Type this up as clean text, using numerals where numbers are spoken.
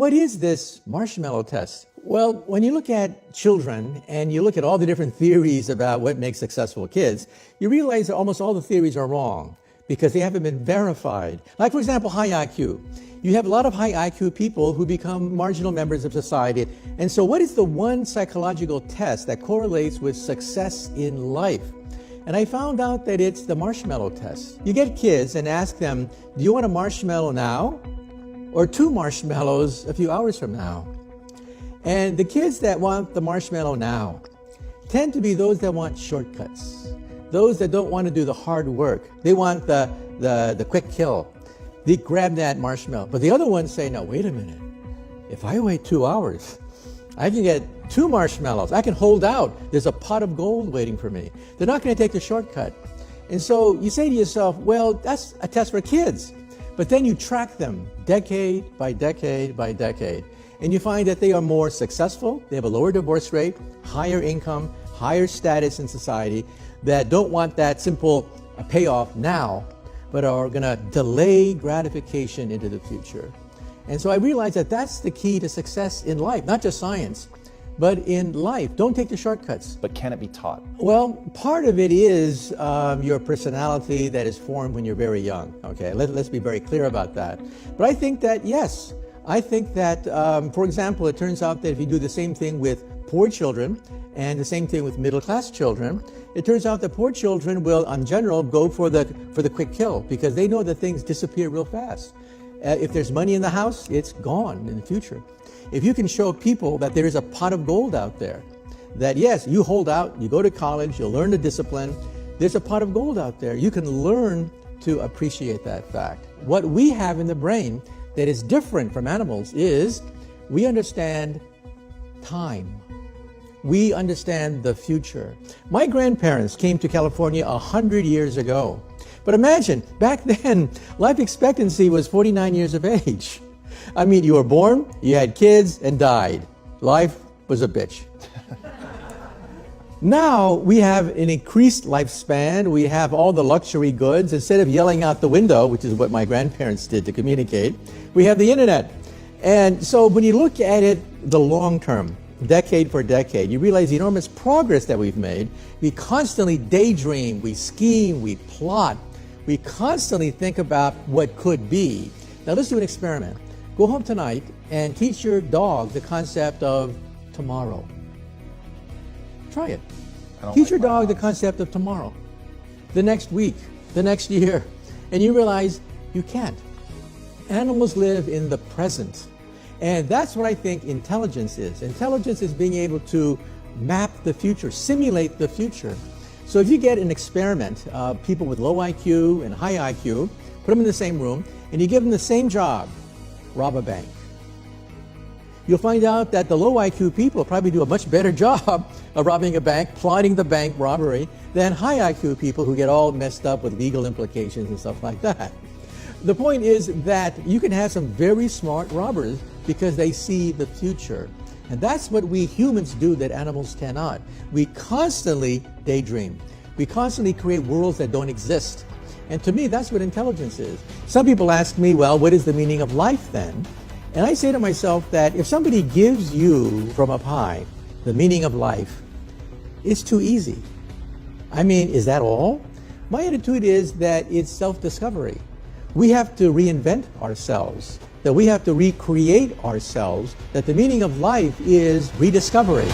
What is this marshmallow test? Well, when you look at children and you look at all the different theories about what makes successful kids, you realize that almost all the theories are wrong because they haven't been verified. Like, for example, high IQ. You have a lot of high IQ people who become marginal members of society. And so what is the one psychological test that correlates with success in life? And I found out that it's the marshmallow test. You get kids and ask them, do you want a marshmallow now? Or 2 marshmallows a few hours from now? And the kids that want the marshmallow now tend to be those that want shortcuts, those that don't want to do the hard work. They want the quick kill. They grab that marshmallow. But the other ones say, no, wait a minute. If I wait 2 hours, I can get 2 marshmallows. I can hold out. There's a pot of gold waiting for me. They're not going to take the shortcut. And so you say to yourself, well, that's a test for kids. But then you track them decade by decade by decade. And you find that they are more successful, they have a lower divorce rate, higher income, higher status in society, that don't want that simple payoff now, but are going to delay gratification into the future. And so I realized that that's the key to success in life, not just science, but in life. Don't take the shortcuts. But can it be taught? Well, part of it is your personality that is formed when you're very young. Okay, let's be very clear about that. But I think that, yes, I think that, for example, it turns out that if you do the same thing with poor children and the same thing with middle-class children, it turns out that poor children will, in general, go for the quick kill because they know that things disappear real fast. If there's money in the house, it's gone in the future. If you can show people that there is a pot of gold out there, that yes, you hold out, you go to college, you'll learn the discipline, there's a pot of gold out there. You can learn to appreciate that fact. What we have in the brain that is different from animals is we understand time. We understand the future. My grandparents came to California 100 years ago. But imagine, back then, life expectancy was 49 years of age. I mean, you were born, you had kids, and died. Life was a bitch. Now we have an increased lifespan. We have all the luxury goods. Instead of yelling out the window, which is what my grandparents did to communicate, we have the internet. And so when you look at it the long term, decade for decade, you realize the enormous progress that we've made. We constantly daydream, we scheme, we plot. We constantly think about what could be. Now let's do an experiment. Go home tonight and teach your dog the concept of tomorrow. Try it. Teach your dog the concept of tomorrow, the next week, the next year, and you realize you can't. Animals live in the present. And that's what I think intelligence is. Intelligence is being able to map the future, simulate the future. So if you get an experiment, people with low IQ and high IQ, put them in the same room, and you give them the same job, rob a bank. You'll find out that the low IQ people probably do a much better job of robbing a bank, plotting the bank robbery, than high IQ people who get all messed up with legal implications and stuff like that. The point is that you can have some very smart robbers because they see the future. And that's what we humans do that animals cannot. We constantly daydream. We constantly create worlds that don't exist. And to me, that's what intelligence is. Some people ask me, well, what is the meaning of life then? And I say to myself that if somebody gives you from up high the meaning of life, it's too easy. I mean, is that all? My attitude is that it's self-discovery. We have to reinvent ourselves, that we have to recreate ourselves, that the meaning of life is rediscovery.